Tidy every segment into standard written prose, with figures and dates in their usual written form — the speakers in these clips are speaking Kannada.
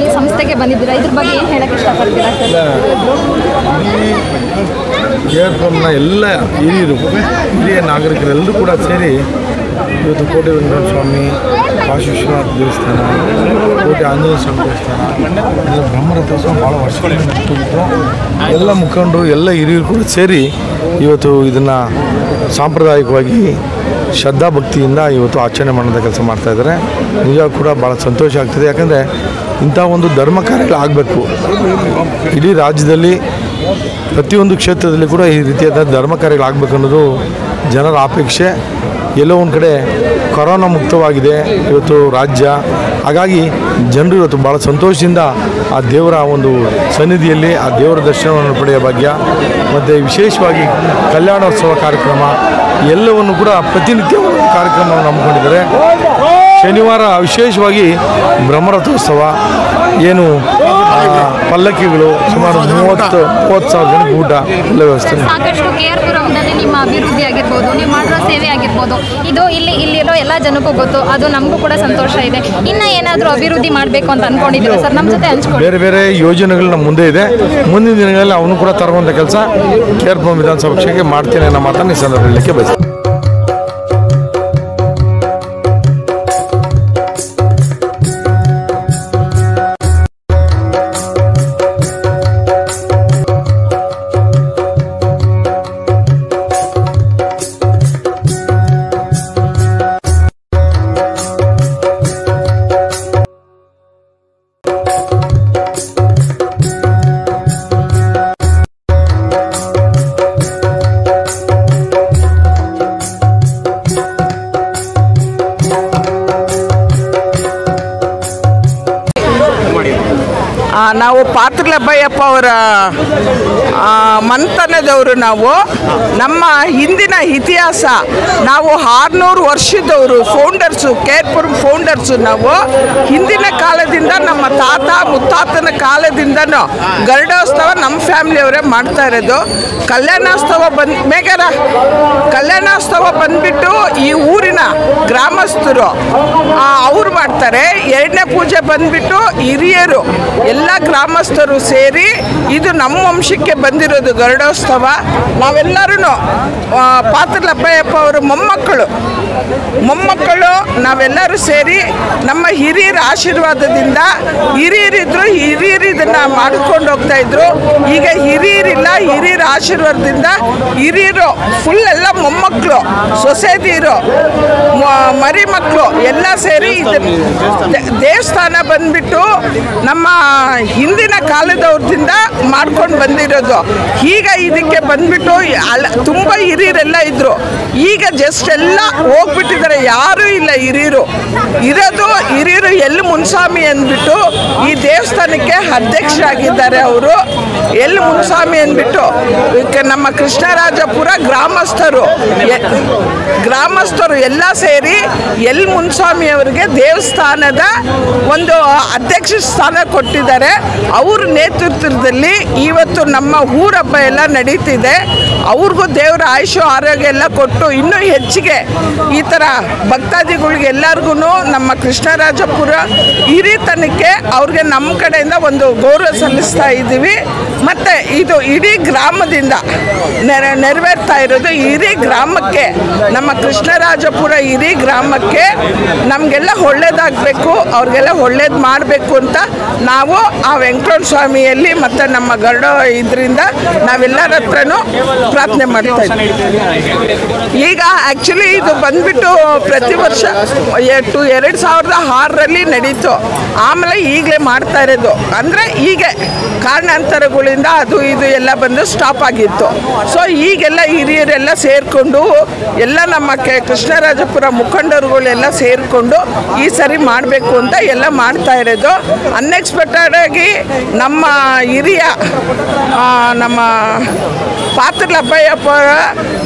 ಈ ಸಂಸ್ಥೆಗೆ ಬಂದಿದ್ದೀರಾ, ಇದ್ರ ಬಗ್ಗೆ ಏನು ಹೇಳಕ್ಕೆ ಇಷ್ಟಪಡ್ತೀರಾ ಸರ್? KRPುರಂನ ಎಲ್ಲ ಹಿರಿಯ ನಾಗರಿಕರೆಲ್ಲರೂ ಕೂಡ ಸೇರಿ ಇವತ್ತು ಕೋಟೆ ವೆಂಕಟೇಶ್ವರ ಸ್ವಾಮಿ, ಕಾಶಿ ವಿಶ್ವನಾಥ ದೇವಸ್ಥಾನ, ಕೋಟೆ ಆಂಜನೇಯ ಸ್ವಾಮಿ ದೇವಸ್ಥಾನ, ಬ್ರಹ್ಮರಥೋತ್ಸವ ಭಾಳ ವರ್ಷಗಳಿಂದ ನಡೆದಿತ್ತು. ಎಲ್ಲ ಮುಖಂಡರು ಎಲ್ಲ ಹಿರಿಯರು ಕೂಡ ಸೇರಿ ಇವತ್ತು ಇದನ್ನು ಸಾಂಪ್ರದಾಯಿಕವಾಗಿ ಶ್ರದ್ಧಾಭಕ್ತಿಯಿಂದ ಇವತ್ತು ಆಚರಣೆ ಮಾಡೋದ ಕೆಲಸ ಮಾಡ್ತಾಯಿದ್ದಾರೆ. ನಿಜ ಕೂಡ ಭಾಳ ಸಂತೋಷ ಆಗ್ತದೆ. ಯಾಕಂದರೆ ಇಂಥ ಒಂದು ಧರ್ಮ ಕಾರ್ಯಗಳು ಆಗಬೇಕು. ಇಡೀ ರಾಜ್ಯದಲ್ಲಿ ಪ್ರತಿಯೊಂದು ಕ್ಷೇತ್ರದಲ್ಲಿ ಕೂಡ ಈ ರೀತಿಯಾದ ಧರ್ಮ ಕಾರ್ಯಗಳಾಗಬೇಕು ಅನ್ನೋದು ಜನರ ಅಪೇಕ್ಷೆ. ಎಲ್ಲೋ ಒಂದು ಕಡೆ ಕೊರೋನಾ ಮುಕ್ತವಾಗಿದೆ ಇವತ್ತು ರಾಜ್ಯ. ಹಾಗಾಗಿ ಜನರು ಇವತ್ತು ಭಾಳ ಸಂತೋಷದಿಂದ ಆ ದೇವರ ಒಂದು ಸನ್ನಿಧಿಯಲ್ಲಿ ಆ ದೇವರ ದರ್ಶನವನ್ನು ಪಡೆಯುವ ಭಾಗ್ಯ ಮತ್ತು ವಿಶೇಷವಾಗಿ ಕಲ್ಯಾಣೋತ್ಸವ ಕಾರ್ಯಕ್ರಮ ಎಲ್ಲವನ್ನು ಕೂಡ ಪ್ರತಿನಿತ್ಯ ಕಾರ್ಯಕ್ರಮವನ್ನು ಹಮ್ಮಿಕೊಂಡಿದ್ದಾರೆ. ಶನಿವಾರ ವಿಶೇಷವಾಗಿ ಬ್ರಹ್ಮರಥೋತ್ಸವ ಏನು ಪಲ್ಲಕ್ಕಿಗಳು ಸುಮಾರು 30,000 ಜನಕ್ಕೆ ಊಟ ಎಲ್ಲ ವ್ಯವಸ್ಥೆ. ಸಾಕಷ್ಟು KRಪುರಂನಲ್ಲಿ ನಿಮ್ಮ ಅಭಿವೃದ್ಧಿ ಆಗಿರ್ಬೋದು, ನೀವು ಮಾಡಿರೋ ಸೇವೆ ಆಗಿರ್ಬೋದು, ಇದು ಇಲ್ಲಿರೋ ಎಲ್ಲ ಜನಕ್ಕೂ ಗೊತ್ತು. ಅದು ನಮಗೂ ಕೂಡ ಸಂತೋಷ ಇದೆ. ಇನ್ನು ಏನಾದರೂ ಅಭಿವೃದ್ಧಿ ಮಾಡಬೇಕು ಅಂತ ಅಂದ್ಕೊಂಡಿದ್ದೀರಾ ಸರ್? ನಮ್ಮ ಜೊತೆ ಹಂಚ್ಕೊಂಡು ಬೇರೆ ಬೇರೆ ಯೋಜನೆಗಳು ನಮ್ಮ ಮುಂದೆ ಇದೆ. ಮುಂದಿನ ದಿನಗಳಲ್ಲಿ ಅವನು ಕೂಡ ತರುವಂಥ ಕೆಲಸ KRಪುರಂ ವಿಧಾನಸಭಾ ಕ್ಷೇತ್ರಕ್ಕೆ ಮಾಡ್ತೇನೆ ಅನ್ನೋ ಮಾತನ್ನು ಈ ಸಂದರ್ಭ ಹೇಳಲಿಕ್ಕೆ ಬಯಸ್ತೀನಿ. ನಾವು ಪಾತ್ರಲಬ್ಬಯ್ಯಪ್ಪ ಅವರ ಮಂಥನದವರು. ನಾವು ನಮ್ಮ ಹಿಂದಿನ ಇತಿಹಾಸ, ನಾವು 600 ವರ್ಷದವರು, ಫೌಂಡರ್ಸು, KRಪುರಂ ಫೌಂಡರ್ಸು. ನಾವು ಹಿಂದಿನ ಕಾಲದಿಂದ ನಮ್ಮ ತಾತ ಮುತ್ತಾತನ ಕಾಲದಿಂದನೂ ಗರುಡೋತ್ಸವ ನಮ್ಮ ಫ್ಯಾಮಿಲಿಯವರೇ ಮಾಡ್ತಾ ಇರೋದು. ಕಲ್ಯಾಣೋತ್ಸವ ಕಲ್ಯಾಣೋತ್ಸವ ಬಂದ್ಬಿಟ್ಟು ಈ ಊರಿನ ಗ್ರಾಮಸ್ಥರು ಅವ್ರು ಮಾಡ್ತಾರೆ. ಎರಡನೇ ಪೂಜೆ ಬಂದ್ಬಿಟ್ಟು ಹಿರಿಯರು ಎಲ್ಲ ಗ್ರಾಮಸ್ಥರು ಸೇರಿ, ಇದು ನಮ್ಮ ವಂಶಕ್ಕೆ ಬಂದಿರೋದು ಗರುಡೋತ್ಸವ. ನಾವೆಲ್ಲರೂ ಪಾತ್ರಲಬ್ಬಯ್ಯಪ್ಪ ಅವರ ಮೊಮ್ಮಕ್ಕಳು ನಾವೆಲ್ಲರೂ ಸೇರಿ ನಮ್ಮ ಹಿರಿಯರ ಆಶೀರ್ವಾದದಿಂದ, ಹಿರಿಯರಿದ್ರು ಹಿರಿಯರು ಇದನ್ನು ಮಾಡಿಕೊಂಡು ಹೋಗ್ತಾ ಇದ್ರು. ಈಗ ಹಿರಿಯರಿಲ್ಲ, ಹಿರಿಯರ ಆಶೀರ್ವಾದದಿಂದ ಹಿರಿಯರು ಫುಲ್ ಎಲ್ಲ ಮೊಮ್ಮಕ್ಕಳು, ಸೊಸೈಟಿರು, ಮರಿ ಮಕ್ಕಳು ಎಲ್ಲ ಸೇರಿ ದೇವಸ್ಥಾನ ಬಂದ್ಬಿಟ್ಟು ನಮ್ಮ ಹಿಂದಿನ ಕಾಲದವ್ರದಿಂದ ಮಾಡ್ಕೊಂಡು ಬಂದಿರೋದು. ಈಗ ಇದಕ್ಕೆ ಬಂದ್ಬಿಟ್ಟು ತುಂಬ ಹಿರಿಯರೆಲ್ಲ ಇದ್ರು. ಈಗ ಜಸ್ಟ್ ಎಲ್ಲ ಹೋಗ್ಬಿಟ್ಟಿದ್ದಾರೆ, ಯಾರೂ ಇಲ್ಲ ಹಿರಿಯರು. ಹಿರಿಯರು ಎಲ್ಲಿ ಮುನ್ಸ್ವಾಮಿ ಅಂದ್ಬಿಟ್ಟು ಈ ದೇವಸ್ಥಾನಕ್ಕೆ ಅಧ್ಯಕ್ಷರಾಗಿದ್ದಾರೆ. ಅವರು ಎಲ್ಲಿ ಮುನ್ಸ್ವಾಮಿ ಅಂದ್ಬಿಟ್ಟು ನಮ್ಮ ಕೃಷ್ಣರಾಜಪುರ ಗ್ರಾಮಸ್ಥರು ಎಲ್ಲ ಸೇರಿ ಎಲ್ ಮುನ್ಸ್ವಾಮಿ ಅವರಿಗೆ ದೇವಸ್ಥಾನದ ಒಂದು ಅಧ್ಯಕ್ಷ ಸ್ಥಾನ ಕೊಟ್ಟಿದ್ದಾರೆ. ಅವ್ರ ನೇತೃತ್ವದಲ್ಲಿ ಇವತ್ತು ನಮ್ಮ ಊರ ಹಬ್ಬ ಎಲ್ಲ ನಡೀತಿದೆ. ಅವ್ರಿಗೂ ದೇವರ ಆಯುಷು ಆರೋಗ್ಯ ಎಲ್ಲ ಕೊಟ್ಟು ಇನ್ನೂ ಹೆಚ್ಚಿಗೆ ಈ ಥರ ಭಕ್ತಾದಿಗಳಿಗೆ ಎಲ್ಲರಿಗೂ ನಮ್ಮ ಕೃಷ್ಣರಾಜಪುರ ಹಿರಿತನಕ್ಕೆ ಅವ್ರಿಗೆ ನಮ್ಮ ಕಡೆಯಿಂದ ಒಂದು ಗೌರವ ಸಲ್ಲಿಸ್ತಾ ಇದ್ದೀವಿ. ಮತ್ತು ಇದು ಇಡೀ ಗ್ರಾಮದಿಂದ ನೆರವೇರ್ತಾ ಇರೋದು. ಇಡೀ ಗ್ರಾಮಕ್ಕೆ, ನಮ್ಮ ಕೃಷ್ಣರಾಜಪುರ ಇಡೀ ಗ್ರಾಮಕ್ಕೆ ನಮಗೆಲ್ಲ ಒಳ್ಳೇದಾಗಬೇಕು, ಅವ್ರಿಗೆಲ್ಲ ಒಳ್ಳೇದು ಮಾಡಬೇಕು ಅಂತ ನಾವು ಆ ವೆಂಕಟೇಶ್ವರ ಸ್ವಾಮಿಯಲ್ಲಿ ಮತ್ತು ನಮ್ಮ ಗರುಡ ಇದರಿಂದ ನಾವೆಲ್ಲರ ಹತ್ರನೂ ಪ್ರಾರ್ಥನೆ ಮಾಡ್ತಾ ಇದ್ದೀವಿ. ಈಗ ಆ್ಯಕ್ಚುಲಿ ಇದು ಬಂದ್ಬಿಟ್ಟು ಪ್ರತಿ ವರ್ಷ 2006ರಲ್ಲಿ ನಡೀತು. ಆಮೇಲೆ ಈಗಲೇ ಮಾಡ್ತಾ ಇರೋದು. ಅಂದರೆ ಹೀಗೆ ಕಾರಣಾಂತರಗಳಿಂದ ಅದು ಇದು ಎಲ್ಲ ಬಂದು ಸ್ಟಾಪ್ ಆಗಿತ್ತು. ಸೊ ಈಗೆಲ್ಲ ಹಿರಿಯರೆಲ್ಲ ಸೇರಿಕೊಂಡು ಎಲ್ಲ ನಮ್ಮ ಕೃಷ್ಣರಾಜಪುರ ಮುಖಂಡರುಗಳೆಲ್ಲ ಸೇರಿಕೊಂಡು ಈ ಸರಿ ಮಾಡಬೇಕು ಅಂತ ಎಲ್ಲ ಮಾಡ್ತಾ ಇರೋದು. ಅನ್ಎಕ್ಸ್ಪೆಕ್ಟೆಡ್ ಆಗಿ ನಮ್ಮ ಹಿರಿಯ ನಮ್ಮ ಪಾತ್ರಲ ಅಬ್ಬಯ್ಯಪ್ಪ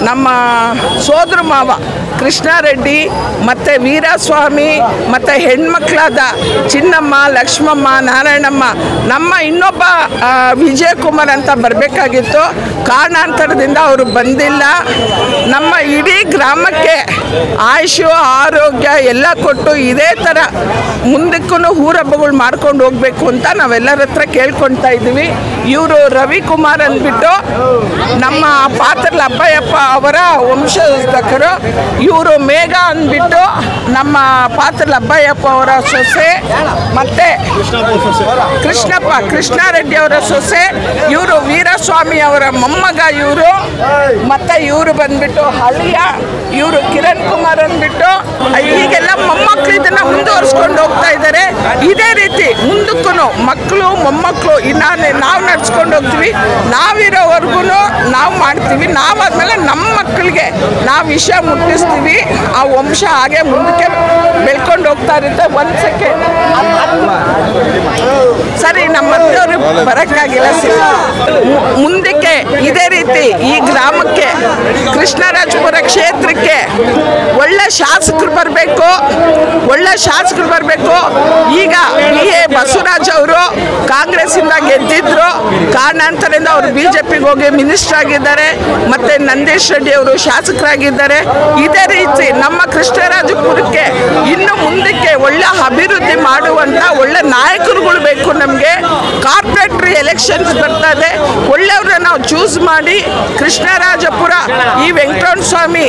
ನಮ್ಮ ಸೋದರ ಮಾವ ಕೃಷ್ಣಾರೆಡ್ಡಿ ಮತ್ತು ವೀರಸ್ವಾಮಿ ಮತ್ತು ಹೆಣ್ಮಕ್ಳಾದ ಚಿನ್ನಮ್ಮ, ಲಕ್ಷ್ಮಮ್ಮ, ನಾರಾಯಣಮ್ಮ, ನಮ್ಮ ಇನ್ನೊಬ್ಬ ವಿಜಯಕುಮಾರ್ ಅಂತ ಬರಬೇಕಾಗಿತ್ತು. ಕಾರಣಾಂತರದಿಂದ ಅವರು ಬಂದಿಲ್ಲ. ನಮ್ಮ ಇಡೀ ಗ್ರಾಮಕ್ಕೆ ಆಯುಷು ಆರೋಗ್ಯ ಎಲ್ಲ ಕೊಟ್ಟು ಇದೇ ಥರ ಮುಂದಕ್ಕೂ ಊರಬ್ಬಗಳು ಮಾಡ್ಕೊಂಡು ಹೋಗಬೇಕು ಅಂತ ನಾವೆಲ್ಲರ ಹತ್ರ ಕೇಳ್ಕೊಳ್ತಾ ಇದ್ದೀವಿ. ಇವರು ರವಿಕುಮಾರ್ ಅಂದ್ಬಿಟ್ಟು ನಮ್ಮ ಪಾತ್ರಲ ಅಬ್ಬಯ್ಯಪ್ಪ ಅವರ ವಂಶಸ್ಥಕರು. ಇವರು ಮೇಘ ಅಂದ್ಬಿಟ್ಟು ನಮ್ಮ ಪಾತ್ರಲ ಅಬ್ಬಯ್ಯಪ್ಪ ಅವರ ಸೊಸೆ, ಮತ್ತು ಕೃಷ್ಣಾರೆಡ್ಡಿ ಅವರ ಸೊಸೆ. ಇವರು ವೀರಸ್ವಾಮಿ ಅವರ ಮೊಮ್ಮಗ ಇವರು. ಮತ್ತು ಇವರು ಬಂದ್ಬಿಟ್ಟು ಹಳಿಯ, ಇವರು ಕಿರಣ್ ಕುಮಾರ್ ಅಂದ್ಬಿಟ್ಟು. ಹೀಗೆಲ್ಲ ಮೊಮ್ಮಕ್ಕಳು ಇದನ್ನು ಮುಂದುವರಿಸ್ಕೊಂಡು ಹೋಗ್ತಾ ಇದ್ದಾರೆ. ಇದೇ ರೀತಿ ಮುಂದಕ್ಕೂ ಮಕ್ಕಳು ಮೊಮ್ಮಕ್ಕಳು ನಾವು ನಡ್ಸ್ಕೊಂಡು ಹೋಗ್ತೀವಿ. ನಾವಿರೋವರೆಗೂ ನಾವು ಮಾಡ್ತೀವಿ. ನಾವಾದ್ಮೇಲೆ ನಮ್ಮ ಮಕ್ಕಳಿಗೆ ನಾವು ವಿಷಯ ಮುಟ್ಟಿಸ್ತೀವಿ. ಆ ವಂಶ ಹಾಗೆ ಮುಂದಕ್ಕೆ ಬೆಳ್ಕೊಂಡು ಹೋಗ್ತಾ ಇರುತ್ತೆ. ಒಂದು ಸೆಕೆಂಡ್ ಸರಿ, ನಮ್ಮ ಮನೆಯವರು ಬರೋಕ್ಕಾಗಿಲ್ಲ. ಮುಂದಕ್ಕೆ ಇದೇ ರೀತಿ ಈ ಗ್ರಾಮಕ್ಕೆ, ಕೃಷ್ಣರಾಜಪುರ ಕ್ಷೇತ್ರಕ್ಕೆ ಒಳ್ಳೆ ಶಾಸಕರು ಬರಬೇಕು. ಈಗ BA ಬಸವರಾಜ್ ಅವರು ಕಾಂಗ್ರೆಸ್ಸಿಂದ ಗೆದ್ದಿದ್ರು. ಕಾರಣಾಂತರದಿಂದ ಅವರು BJPಗೆ ಹೋಗಿ ಮಿನಿಸ್ಟರ್ ಆಗಿದ್ದಾರೆ. ಮತ್ತು ನಂದೀಶ್ ರೆಡ್ಡಿ ಅವರು ಶಾಸಕರಾಗಿದ್ದಾರೆ. ಇದೇ ರೀತಿ ನಮ್ಮ ಕೃಷ್ಣರಾಜಪುರಕ್ಕೆ ಇನ್ನು ಮುಂದಕ್ಕೆ ಒಳ್ಳೆ ಅಭಿವೃದ್ಧಿ ಮಾಡುವಂಥ ಒಳ್ಳೆ ನಾಯಕರುಗಳು ಬೇಕು ನಮಗೆ. ಕಾರ್ಪೊರೇಟರಿ ಎಲೆಕ್ಷನ್ಸ್ ಬರ್ತಾ ಇದೆ. ಒಳ್ಳೆಯವ್ರನ್ನ ನಾವು ಚೂಸ್ ಮಾಡಿ ಕೃಷ್ಣರಾಜಪುರ ಈ ವೆಂಕಟರಮಣ ಸ್ವಾಮಿ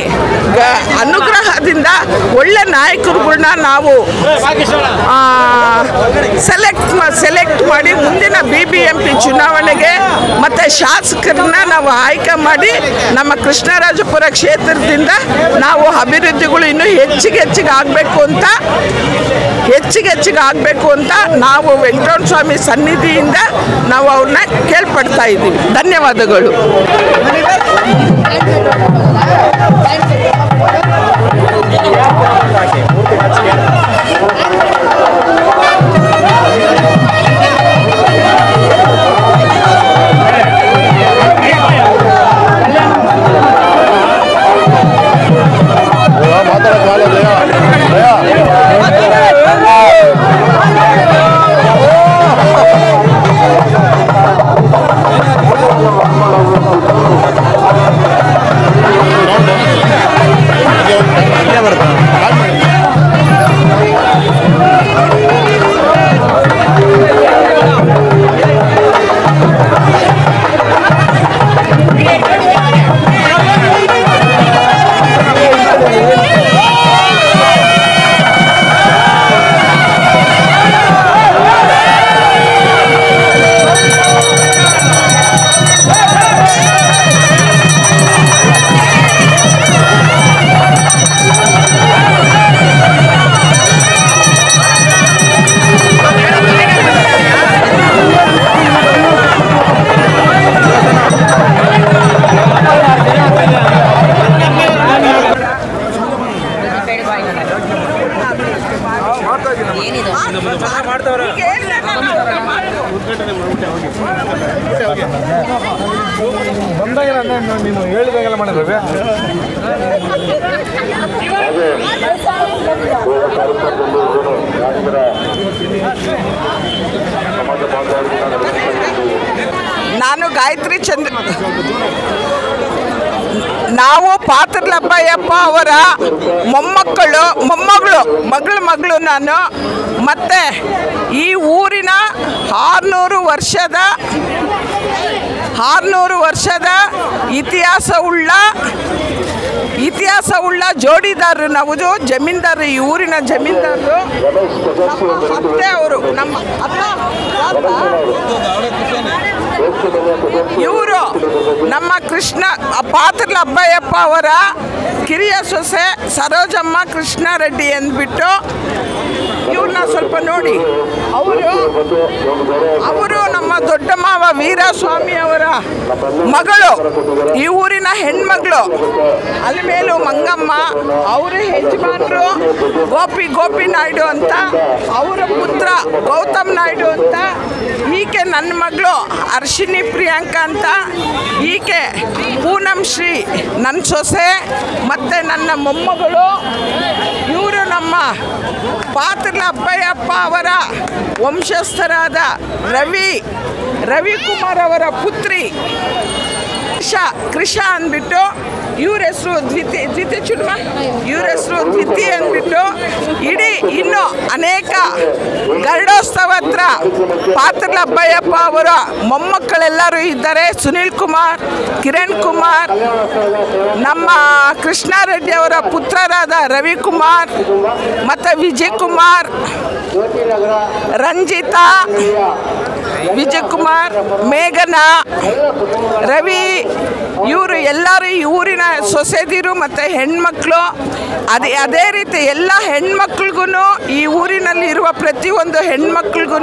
ಅನುಗ್ರಹದಿಂದ ಒಳ್ಳೆ ನಾಯಕರುಗಳನ್ನ ನಾವು ಸೆಲೆಕ್ಟ್ ಮಾಡಿ ಮುಂದಿನ BBMP ಚುನಾವಣೆಗೆ ಮತ್ತು ಶಾಸಕರನ್ನ ನಾವು ಆಯ್ಕೆ ಮಾಡಿ ನಮ್ಮ ಕೃಷ್ಣರಾಜಪುರ ಕ್ಷೇತ್ರದಿಂದ ನಾವು ಅಭಿವೃದ್ಧಿಗಳು ಇನ್ನೂ ಹೆಚ್ಚಿಗೆ ಆಗಬೇಕು ಅಂತ ನಾವು ವೆಂಕಟರಮಣ ಸ್ವಾಮಿ ಸನ್ನಿಧಿಯಿಂದ ನಾವು ಅವ್ರನ್ನ ಕೇಳ್ಪಡ್ತಾ ಇದ್ದೀವಿ. ಧನ್ಯವಾದಗಳು. ಬಂದಾಗ ನೀನು ಹೇಳಿದಾಗೆಲ್ಲ ಮಾಡಿದ್ರೆ ನಾನು ಗಾಯತ್ರಿ ಚಂದ್ರ, ನಾವು ಪಾತ್ರಲ ಅಬ್ಬಯ್ಯಪ್ಪ ಅವರ ಮಗಳು ನಾನು. ಮತ್ತು ಈ ಊರಿನ 600 ವರ್ಷದ ಇತಿಹಾಸವುಳ್ಳ ಜೋಡಿದಾರರು ನಾವು. ಜಮೀನ್ದಾರರು, ಈ ಊರಿನ ಜಮೀನ್ದಾರರು ಅತ್ತೆ ಅವರು. ನಮ್ಮ ಇವರು ನಮ್ಮ ಪಾತ್ರಲ ಅಬ್ಬಯ್ಯಪ್ಪ ಅವರ ಕಿರಿಯ ಸೊಸೆ ಸರೋಜಮ್ಮ ಕೃಷ್ಣಾರೆಡ್ಡಿ ಅಂದ್ಬಿಟ್ಟು ಇವ್ರನ್ನ ಸ್ವಲ್ಪ ನೋಡಿ. ಅವರು ನಮ್ಮ ದೊಡ್ಡ ಮಾವ ವೀರಸ್ವಾಮಿ ಅವರ ಮಗಳು, ಈ ಊರಿನ ಹೆಣ್ಮಗಳು. ಅಲ್ಲಿ ಮೇಲೂ ಮಂಗಮ್ಮ, ಅವರ ಯಜಮಾನರು ಗೋಪಿ ನಾಯ್ಡು ಅಂತ, ಅವರ ಪುತ್ರ ಗೌತಮ್ ನಾಯ್ಡು ಅಂತ. ಈಕೆ ನನ್ನ ಮಗಳು ಅರ್ಶಿನಿ ಪ್ರಿಯಾಂಕಾ ಅಂತ. ಈಕೆ ಪೂನಂ ಶ್ರೀ ನನ್ನ ಸೊಸೆ ಮತ್ತು ನನ್ನ ಮೊಮ್ಮಗಳು. ಇವರು ನಮ್ಮ ಪಾತ್ರಲ ಅಬ್ಬಯ್ಯಪ್ಪ ಅವರ ವಂಶಸ್ಥರಾದ ರವಿಕುಮಾರ್ ಅವರ ಪುತ್ರಿ ಕೃಷ ಅಂದ್ಬಿಟ್ಟು. ಇವ್ರ ಹೆಸರು ಇವ್ರ ಹೆಸರು ದ್ವಿತಿ ಅಂದ್ಬಿಟ್ಟು. ಇಡೀ ಇನ್ನೂ ಅನೇಕ ಗರುಡೋತ್ಸವ ಹತ್ರ ಪಾತ್ರಲ ಅಬ್ಬಯ್ಯಪ್ಪ ಅವರ ಮೊಮ್ಮಕ್ಕಳೆಲ್ಲರೂ ಇದ್ದಾರೆ. ಸುನೀಲ್ ಕುಮಾರ್, ಕಿರಣ್ ಕುಮಾರ್, ನಮ್ಮ ಕೃಷ್ಣಾರೆಡ್ಡಿ ಅವರ ಪುತ್ರರಾದ ರವಿಕುಮಾರ್ ಮತ್ತು ವಿಜಯ್ ಕುಮಾರ್, ರಂಜಿತಾ, ವಿಜಯಕುಮಾರ್, ಮೇಘನಾ, ರವಿ, ಇವರು ಎಲ್ಲರೂ ಈ ಊರಿನ ಸೊಸೆದಿರು ಮತ್ತು ಹೆಣ್ಮಕ್ಳು. ಅದೇ ರೀತಿ ಎಲ್ಲ ಹೆಣ್ಮಕ್ಳಿಗೂ, ಈ ಊರಿನಲ್ಲಿ ಇರುವ ಪ್ರತಿಯೊಂದು ಹೆಣ್ಮಕ್ಳಿಗೂ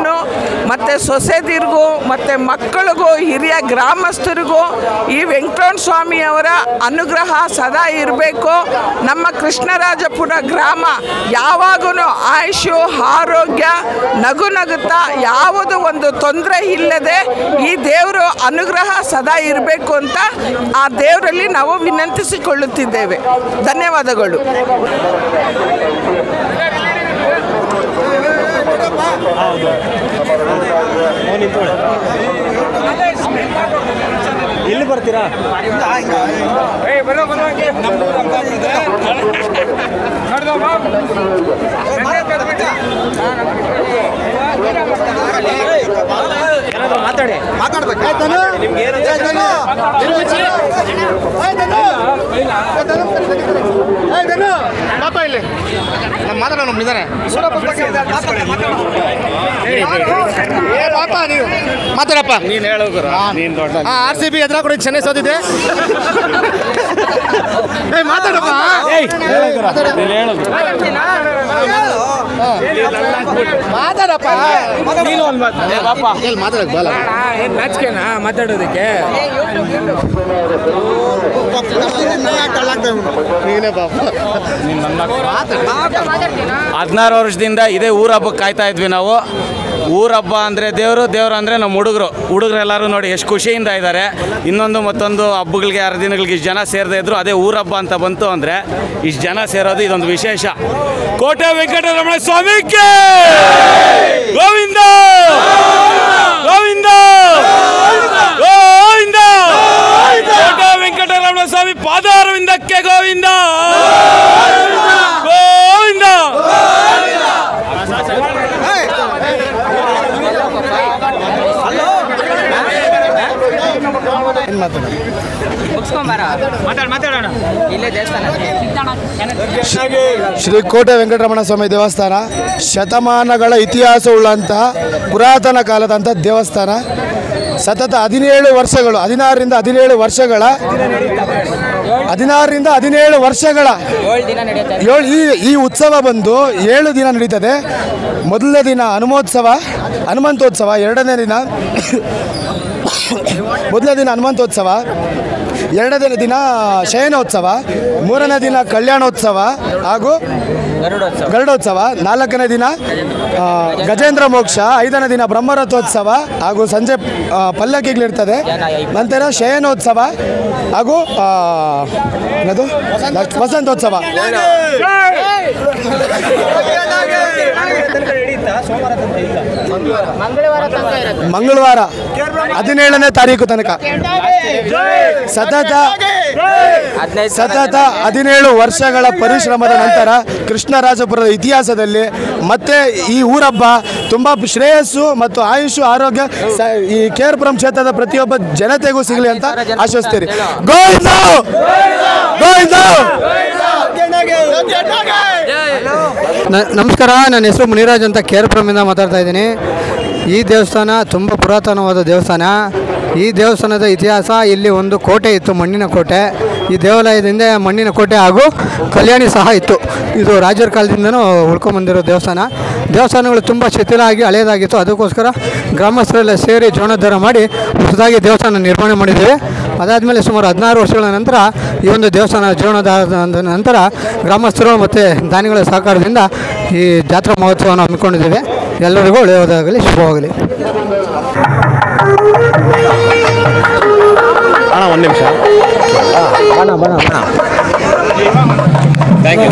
ಮತ್ತು ಸೊಸೆದಿರಿಗೂ ಮತ್ತು ಮಕ್ಕಳಿಗೂ, ಹಿರಿಯ ಗ್ರಾಮಸ್ಥರಿಗೂ ಈ ವೆಂಕಟರಮಣ ಸ್ವಾಮಿಯವರ ಅನುಗ್ರಹ ಸದಾ ಇರಬೇಕು. ನಮ್ಮ ಕೃಷ್ಣರಾಜಪುರ ಗ್ರಾಮ ಯಾವಾಗೂ ಆಯುಷು, ಆರೋಗ್ಯ, ನಗುತ್ತಾ ಯಾವುದೋ ಒಂದು ತೊಂದರೆ ಇಲ್ಲದೆ ಈ ದೇವರು ಅನುಗ್ರಹ ಸದಾ ಇರಬೇಕು ಅಂತ ಆ ದೇವರಲ್ಲಿ ನಾವು ವಿನಂತಿಸಿಕೊಳ್ಳುತ್ತಿದ್ದೇವೆ. ಧನ್ಯವಾದಗಳು. ಇಲ್ಲಿ ಬರ್ತೀರಾ? ಮಾತಾಡಪ್ಪ. ನೀನು ಹೇಳೋಗ್ರ RCB ಎದುರಾ ಕೂಡ ಚೆನ್ನೈ ಸೋತಿದೆ. ಮಾತಾಡಪ್ಪ. ಮಾತಾಡಪ್ಪ. ನಾಚಿಕೆನಾ ಮಾತಾಡೋದಕ್ಕೆ? ನೀನೇ ಪಾಪ. 16 ವರ್ಷದಿಂದ ಇದೇ ಊರ ಹಬ್ಬಕ್ಕೆ ಕಾಯ್ತಾ ಇದ್ವಿ ನಾವು. ಊರ ಹಬ್ಬ ಅಂದರೆ ದೇವರು ಅಂದರೆ ನಮ್ಮ ಹುಡುಗರೆಲ್ಲರೂ ನೋಡಿ ಎಷ್ಟು ಖುಷಿಯಿಂದ ಇದ್ದಾರೆ. ಇನ್ನೊಂದು ಮತ್ತೊಂದು ಹಬ್ಬಗಳಿಗೆ ಹರಿದಿನಗಳಿಗೆ ಇಷ್ಟು ಜನ ಸೇರದೇ ಇದ್ರು, ಅದೇ ಊರ ಹಬ್ಬ ಅಂತ ಬಂತು ಅಂದರೆ ಇಷ್ಟು ಜನ ಸೇರೋದು ಇದೊಂದು ವಿಶೇಷ. ಕೋಟೆ ವೆಂಕಟರಮಣ ಸ್ವಾಮಿಗೆ ಗೋವಿಂದ ಗೋವಿಂದ ಗೋವಿಂದ. ಕೋಟೆ ವೆಂಕಟರಮಣ ಸ್ವಾಮಿ ಪಾದಾರವಿಂದಕ್ಕೆ ಗೋವಿಂದ ಗೋವಿಂದ. ಶ್ರೀ ಕೋಟೆ ವೆಂಕಟರಮಣ ಸ್ವಾಮಿ ದೇವಸ್ಥಾನ ಶತಮಾನಗಳ ಇತಿಹಾಸವುಳ್ಳಂಥ ಪುರಾತನ ಕಾಲದಂಥ ದೇವಸ್ಥಾನ. ಸತತ 16 ವರ್ಷಗಳು 16ರಿಂದ 17 ವರ್ಷಗಳ ಈ ಉತ್ಸವ ಬಂದು 7 ದಿನ ನಡೀತದೆ. ಮೊದಲನೇ ದಿನ ಹನುಮಂತೋತ್ಸವ, ಎರಡನೇ ದಿನ ಹನುಮಂತೋತ್ಸವ, ಎರಡನೇ ದಿನ ಶಯನೋತ್ಸವ, ಮೂರನೇ ದಿನ ಕಲ್ಯಾಣೋತ್ಸವ ಹಾಗೂ ಗರುಡೋತ್ಸವ, ನಾಲ್ಕನೇ ದಿನ ಗಜೇಂದ್ರ ಮೋಕ್ಷ, ಐದನೇ ದಿನ ಬ್ರಹ್ಮರಥೋತ್ಸವ ಹಾಗೂ ಸಂಜೆ ಪಲ್ಲಕ್ಕಿಗಳಿರ್ತದೆ. ನಂತರ ಶಯನೋತ್ಸವ ಹಾಗೂ ವಸಂತೋತ್ಸವ. ಮಂಗಳವಾರ 17ನೇ ತಾರೀಕು ತನಕ ಸತತ 17 ವರ್ಷಗಳ ಪರಿಶ್ರಮದ ನಂತರ ಕೃಷ್ಣರಾಜಪುರದ ಇತಿಹಾಸದಲ್ಲಿ ಮತ್ತೆ ಈ ಊರಬ್ಬ ತುಂಬ ಶ್ರೇಯಸ್ಸು ಮತ್ತು ಆಯುಷು ಆರೋಗ್ಯ ಈ ಕೇರ್ಪುರಂ ಕ್ಷೇತ್ರದ ಪ್ರತಿಯೊಬ್ಬ ಜನತೆಗೂ ಸಿಗಲಿ ಅಂತ ಆಶಿಸ್ತೀರಿ. ಗೋವಿಂದ ಗೋವಿಂದ. ನಮಸ್ಕಾರ, ನನ್ನ ಹೆಸರು ಮುನಿರಾಜ್ ಅಂತ ಕೇರ್ಪುರಮಿಂದ ಮಾತಾಡ್ತಾ ಇದ್ದೀನಿ. ಈ ದೇವಸ್ಥಾನ ತುಂಬ ಪುರಾತನವಾದ ದೇವಸ್ಥಾನ. ಈ ದೇವಸ್ಥಾನದ ಇತಿಹಾಸ, ಇಲ್ಲಿ ಒಂದು ಕೋಟೆ ಇತ್ತು, ಮಣ್ಣಿನ ಕೋಟೆ. ಈ ದೇವಾಲಯದಿಂದ ಮಣ್ಣಿನ ಕೋಟೆ ಹಾಗೂ ಕಲ್ಯಾಣಿ ಸಹ ಇತ್ತು. ಇದು ರಾಜರ ಕಾಲದಿಂದನೂ ಉಳ್ಕೊಂಬಂದಿರೋ ದೇವಸ್ಥಾನಗಳು ತುಂಬ ಶಿಥಿಲ ಆಗಿ ಹಳೆಯದಾಗಿತ್ತು. ಅದಕ್ಕೋಸ್ಕರ ಗ್ರಾಮಸ್ಥರೆಲ್ಲ ಸೇರಿ ಜೀರ್ಣೋದ್ಧಾರ ಮಾಡಿ ಹೊಸದಾಗಿ ದೇವಸ್ಥಾನ ನಿರ್ಮಾಣ ಮಾಡಿದ್ದೇವೆ. ಅದಾದಮೇಲೆ ಸುಮಾರು 16 ವರ್ಷಗಳ ನಂತರ ಈ ಒಂದು ದೇವಸ್ಥಾನ ಜೀರ್ಣೋದ್ಧಾರದ ನಂತರ ಗ್ರಾಮಸ್ಥರು ಮತ್ತು ದಾನಿಗಳ ಸಹಕಾರದಿಂದ ಈ ಜಾತ್ರಾ ಮಹೋತ್ಸವವನ್ನು ಹಮ್ಮಿಕೊಂಡಿದ್ದೇವೆ. ಎಲ್ಲರಿಗೂ ಒಳ್ಳೆಯದಾಗಲಿ, ಶುಭವಾಗಲಿ. ಒಂದು ನಿಮಿಷ ಥ್ಯಾಂಕ್ ಯು.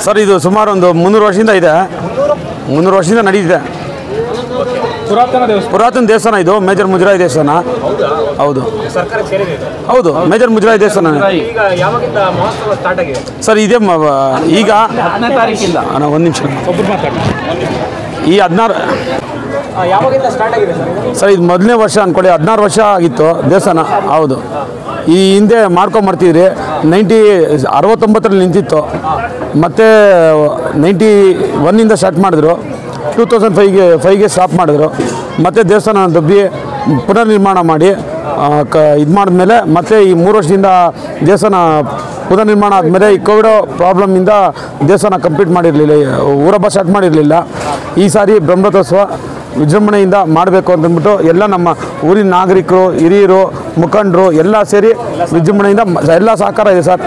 ಸರ್ ಇದು ಸುಮಾರು ಒಂದು 300 ವರ್ಷದಿಂದ ಇದೆ, 300 ವರ್ಷದಿಂದ ನಡೀತಿದೆ. ಪುರಾತನ ದೇವಸ್ಥಾನ ಇದು, ಮೇಜರ್ ಮುಜರಾಯಿ ದೇವಸ್ಥಾನ. ಹೌದು ಸರ್ಕಾರಕ್ಕೆ ಸೇರಿದೆ ಇದು. ಹೌದು ಮೇಜರ್ ಮುಜರಾಯಿ ದೇವಸ್ಥಾನ ಈಗ ಯಾವಾಗಿಂದ ಮಹೋತ್ಸವ ಸ್ಟಾರ್ಟ್ ಆಗಿದೆ? ಸರ್ ಇದೇ ಈಗ 10ನೇ ತಾರೀಕಿಂದ. ಒಂದು ನಿಮಿಷ ಈ 16 ಯಾವಾಗಿಂದ ಸ್ಟಾರ್ಟ್ ಆಗಿದೆ ಸರ್ ಇದು ಮೊದಲನೇ ವರ್ಷ ಅಂದ್ಕೊಳ್ಳಿ. 16 ವರ್ಷ ಆಗಿತ್ತು ದೇವಸ್ಥಾನ. ಹೌದು ಈ ಹಿಂದೆ ಮಾಡ್ಕೊಂಬರ್ತಿದ್ರಿ 69ರಲ್ಲಿ ನಿಂತಿತ್ತು, ಮತ್ತು 91ಇಂದ ಸ್ಟಾರ್ಟ್ ಮಾಡಿದ್ರು, 2005ಗೆ ಸ್ಟಾಪ್ ಮಾಡಿದ್ರು, ಮತ್ತು ದೇವಸ್ಥಾನ ದಬ್ಬಿ ಪುನರ್ ನಿರ್ಮಾಣ ಮಾಡಿ ಇದು ಮಾಡಿದ್ಮೇಲೆ ಮತ್ತೆ ಈ 3 ವರ್ಷದಿಂದ ದೇವಸ್ಥಾನ ಪುನರ್ ನಿರ್ಮಾಣ ಆದಮೇಲೆ ಈ ಕೋವಿಡ್ ಪ್ರಾಬ್ಲಮ್ಮಿಂದ ದೇವಸ್ಥಾನ ಕಂಪ್ಲೀಟ್ ಮಾಡಿರಲಿಲ್ಲ, ಊರಬ್ಬ ಸ್ಟಾರ್ಟ್ ಮಾಡಿರಲಿಲ್ಲ. ಈ ಸಾರಿ ಬ್ರಹ್ಮರಥೋತ್ಸವ ವಿಜೃಂಭಣೆಯಿಂದ ಮಾಡಬೇಕು ಅಂತಂದ್ಬಿಟ್ಟು ಎಲ್ಲ ನಮ್ಮ ಊರಿನ ನಾಗರಿಕರು, ಹಿರಿಯರು, ಮುಖಂಡರು ಎಲ್ಲ ಸೇರಿ ವಿಜೃಂಭಣೆಯಿಂದ ಎಲ್ಲ ಸಹಕಾರ ಇದೆ ಸರ್.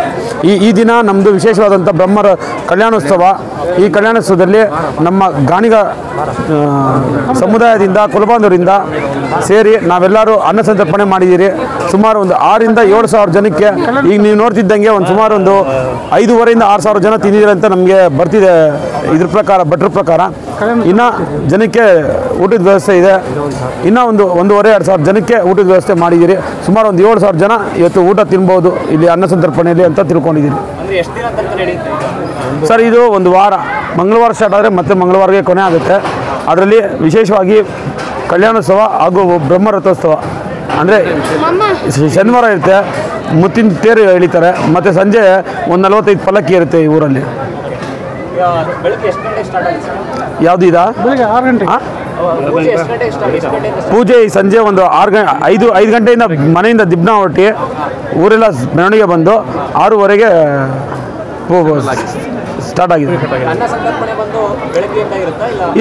ಈ ದಿನ ನಮ್ಮದು ವಿಶೇಷವಾದಂಥ ಬ್ರಹ್ಮರ ಕಲ್ಯಾಣೋತ್ಸವ. ಈ ಕಲ್ಯಾಣೋತ್ಸವದಲ್ಲಿ ನಮ್ಮ ಗಾಣಿಗ ಸಮುದಾಯದಿಂದ ಕುಲಬಾಂಧವರಿಂದ ಸೇರಿ ನಾವೆಲ್ಲರೂ ಅನ್ನ ಸಂತರ್ಪಣೆ ಮಾಡಿದ್ದೀರಿ. ಸುಮಾರು ಒಂದು 6ರಿಂದ 7 ಸಾವಿರ ಜನಕ್ಕೆ. ಈಗ ನೀವು ನೋಡ್ತಿದ್ದಂಗೆ ಸುಮಾರು ಒಂದು 5,500ರಿಂದ 6,000 ಜನ ತಿಂದಿದ್ದೀರಿ ಅಂತ ನಮಗೆ ಬರ್ತಿದೆ ಇದ್ರ ಪ್ರಕಾರ, ಭಟ್ರ ಪ್ರಕಾರ. ಇನ್ನು ಜನಕ್ಕೆ ಊಟದ ವ್ಯವಸ್ಥೆ ಇದೆ. ಇನ್ನೂ 1,500-2,000 ಜನಕ್ಕೆ ಊಟದ ವ್ಯವಸ್ಥೆ ಮಾಡಿದ್ದೀರಿ. ಸುಮಾರು ಒಂದು 7,000 ಜನ ಇವತ್ತು ಊಟ ತಿನ್ಬೋದು ಇಲ್ಲಿ ಅನ್ನ ಸಂತರ್ಪಣೆಯಲ್ಲಿ ಅಂತ ತಿಳ್ಕೊಂಡಿದ್ದೀರಿ ಸರ್. ಇದು ಒಂದು ವಾರ, ಮಂಗಳವಾರ ಸ್ಟಾರ್ಟ್ ಆದರೆ ಮತ್ತೆ ಮಂಗಳವಾರಕ್ಕೆ ಕೊನೆ ಆಗುತ್ತೆ. ಅದರಲ್ಲಿ ವಿಶೇಷವಾಗಿ ಕಲ್ಯಾಣೋತ್ಸವ ಹಾಗೂ ಬ್ರಹ್ಮರಥೋತ್ಸವ ಅಂದರೆ ಶನಿವಾರ ಇರುತ್ತೆ, ಮುತ್ತಿನ ತೇರು ಎಳಿತಾರೆ, ಮತ್ತು ಸಂಜೆ ಒಂದು 45 ಪಲ್ಲಕ್ಕಿ ಇರುತ್ತೆ ಈ ಊರಲ್ಲಿ. ಯಾವುದು ಇದಾ? ಪೂಜೆ ಸಂಜೆ ಒಂದು 5 ಗಂಟೆಯಿಂದ ಮನೆಯಿಂದ ದಿಬ್ನ ಹೊರಟಿ ಊರೆಲ್ಲ ಮೆರವಣಿಗೆ ಬಂದು 6:30ಗೆ ಸ್ಟಾರ್ಟ್ ಆಗಿದೆ.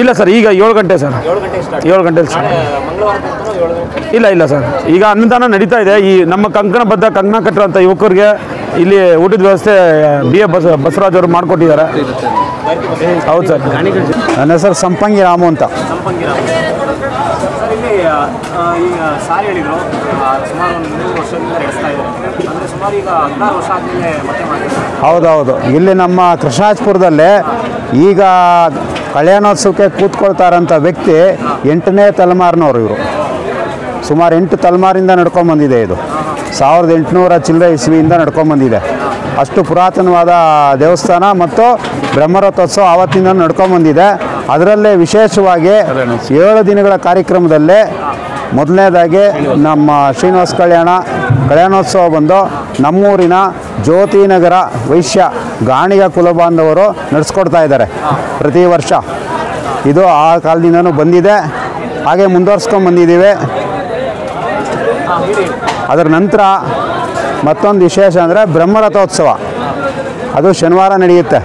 ಇಲ್ಲ ಸರ್, ಈಗ 7 ಗಂಟೆ ಸರ್, 7 ಗಂಟೆಲಿ ಸ್ಟಾರ್ಟ್. ಇಲ್ಲ ಸರ್, ಈಗ ಅನ್ನದಾನ ನಡೀತಾ ಇದೆ. ಈ ನಮ್ಮ ಕಂಕಣ ಕಟ್ಟಿರೋಂಥ ಯುವಕರಿಗೆ ಇಲ್ಲಿ ಊಟದ ವ್ಯವಸ್ಥೆ BA ಬಸವರಾಜ್ ಅವರು ಮಾಡಿಕೊಟ್ಟಿದ್ದಾರೆ. ಹೌದು ಸರ್. ನನ್ನ ಹೆಸರು ಸಂಪಂಗಿ ರಾಮು ಅಂತ. ಈಗ ಸಾರಿ ಹೇಳಿದ್ರು ಸುಮಾರು ಒಂದು 3 ವರ್ಷದಿಂದ ನಡೆಸ್ತಾ ಇದ್ದಾರೆ, ಅಂದರೆ ಸುಮಾರು ಈಗ 16 ವರ್ಷ ಆದಮೇಲೆ ಮತ್ತೆ ಮಾಡಿದ್ದಾರೆ. ಹೌದೌದು, ಇಲ್ಲಿ ನಮ್ಮ ಕೃಷ್ಣಾಜಪುರದಲ್ಲೇ ಈಗ ಕಲ್ಯಾಣೋತ್ಸವಕ್ಕೆ ಕೂತ್ಕೊಳ್ತಾರಂಥ ವ್ಯಕ್ತಿ 8ನೇ ತಲೆಮಾರಿನವರು. ಇವರು ಸುಮಾರು 8 ತಲೆಮಾರಿಂದ ನಡ್ಕೊಂಬಂದಿದೆ. ಇದು 1800 ಚಿಲ್ಲರೆ ಇಸ್ವಿಯಿಂದ ನಡ್ಕೊಂಬಂದಿದೆ. ಅಷ್ಟು ಪುರಾತನವಾದ ದೇವಸ್ಥಾನ ಮತ್ತು ಬ್ರಹ್ಮರಥೋತ್ಸವ ಆವತ್ತಿಂದ ನಡ್ಕೊಂಬಂದಿದೆ. ಅದರಲ್ಲೇ ವಿಶೇಷವಾಗಿ 7 ದಿನಗಳ ಕಾರ್ಯಕ್ರಮದಲ್ಲೇ ಮೊದಲನೇದಾಗಿ ನಮ್ಮ ಶ್ರೀನಿವಾಸ ಕಲ್ಯಾಣೋತ್ಸವ ಬಂದು ನಮ್ಮೂರಿನ ಜ್ಯೋತಿನಗರ ವೈಶ್ಯ ಗಾಣಿಗ ಕುಲಬಾಂಧವರು ನಡೆಸ್ಕೊಡ್ತಾ ಇದ್ದಾರೆ ಪ್ರತಿ ವರ್ಷ. ಇದು ಆ ಕಾಲದಿಂದನೂ ಬಂದಿದೆ, ಹಾಗೆ ಮುಂದುವರ್ಸ್ಕೊಂಡು ಬಂದಿದ್ದೀವಿ. ಅದರ ನಂತರ ಮತ್ತೊಂದು ವಿಶೇಷ ಅಂದರೆ ಬ್ರಹ್ಮರಥೋತ್ಸವ, ಅದು ಶನಿವಾರ ನಡೆಯುತ್ತೆ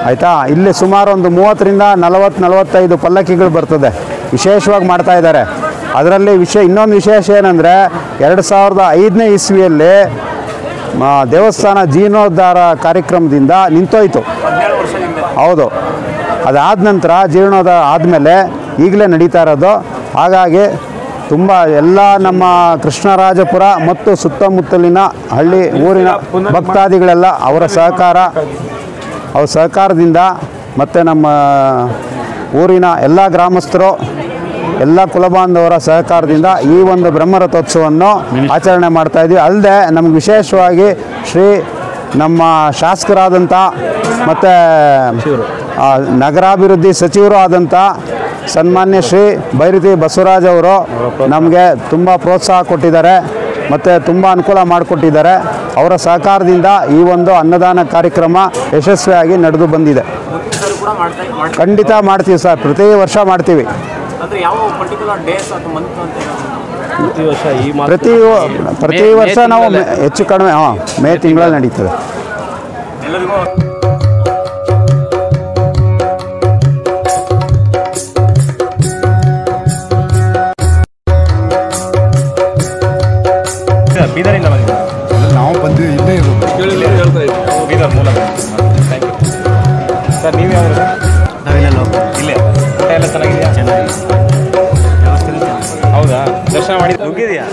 ಆಯಿತಾ. ಇಲ್ಲಿ ಸುಮಾರು ಒಂದು 30ರಿಂದ 40-45 ಪಲ್ಲಕ್ಕಿಗಳು ಬರ್ತದೆ, ವಿಶೇಷವಾಗಿ ಮಾಡ್ತಾ ಇದ್ದಾರೆ. ಅದರಲ್ಲಿ ಇನ್ನೊಂದು ವಿಶೇಷ ಏನಂದರೆ 2005ನೇ ಇಸ್ವಿಯಲ್ಲಿ ದೇವಸ್ಥಾನ ಜೀರ್ಣೋದ್ಧಾರ ಕಾರ್ಯಕ್ರಮದಿಂದ ನಿಂತೋಯ್ತು. ಹೌದು, ಅದಾದ ನಂತರ ಜೀರ್ಣೋದ್ಧಾರ ಆದಮೇಲೆ ಈಗಲೇ ನಡೀತಾ ಇರೋದು. ಹಾಗಾಗಿ ತುಂಬ ಎಲ್ಲ ನಮ್ಮ ಕೃಷ್ಣರಾಜಪುರ ಮತ್ತು ಸುತ್ತಮುತ್ತಲಿನ ಹಳ್ಳಿ ಊರಿನ ಭಕ್ತಾದಿಗಳೆಲ್ಲ ಅವರ ಸಹಕಾರದಿಂದ ಮತ್ತು ನಮ್ಮ ಊರಿನ ಎಲ್ಲ ಗ್ರಾಮಸ್ಥರು ಎಲ್ಲ ಕುಲಬಾಂಧವರ ಸಹಕಾರದಿಂದ ಈ ಒಂದು ಬ್ರಹ್ಮರಥೋತ್ಸವವನ್ನು ಆಚರಣೆ ಮಾಡ್ತಾಯಿದ್ವಿ. ಅಲ್ಲದೆ ನಮ್ಗೆ ವಿಶೇಷವಾಗಿ ನಮ್ಮ ಶಾಸಕರಾದಂಥ ಮತ್ತು ನಗರಾಭಿವೃದ್ಧಿ ಸಚಿವರು ಆದಂಥ ಸನ್ಮಾನ್ಯ ಶ್ರೀ ಬೈರತಿ ಬಸವರಾಜ್ ಅವರು ನಮಗೆ ತುಂಬ ಪ್ರೋತ್ಸಾಹ ಕೊಟ್ಟಿದ್ದಾರೆ ಮತ್ತು ತುಂಬ ಅನುಕೂಲ ಮಾಡಿಕೊಟ್ಟಿದ್ದಾರೆ. ಅವರ ಸಹಕಾರದಿಂದ ಈ ಒಂದು ಅನ್ನದಾನ ಕಾರ್ಯಕ್ರಮ ಯಶಸ್ವಿಯಾಗಿ ನಡೆದು ಬಂದಿದೆ. ಖಂಡಿತ ಮಾಡ್ತೀವಿ ಸರ್, ಪ್ರತಿ ವರ್ಷ ಮಾಡ್ತೀವಿ. ಪ್ರತಿ ವರ್ಷ ನಾವು ಹೆಚ್ಚು ಕಡಿಮೆ ಮೇ ತಿಂಗಳಲ್ಲಿ ನಡೀತದೆ. ಬೀದರಿಂದ ನಾವು ಬಂದಿದ್ದೀವಿ, ಇಲ್ಲೇ ಇರೋದು ಬೀದರ್ ಮೂಲ. Thank you sir. ನೀವು ಯಾವ ಇಲ್ಲೇ ಊಟ ಎಲ್ಲ ಚೆನ್ನಾಗಿದೆಯಾ? ಹೌದಾ, ದರ್ಶನ ಮಾಡಿ ನುಗ್ಗಿದೆಯಾ?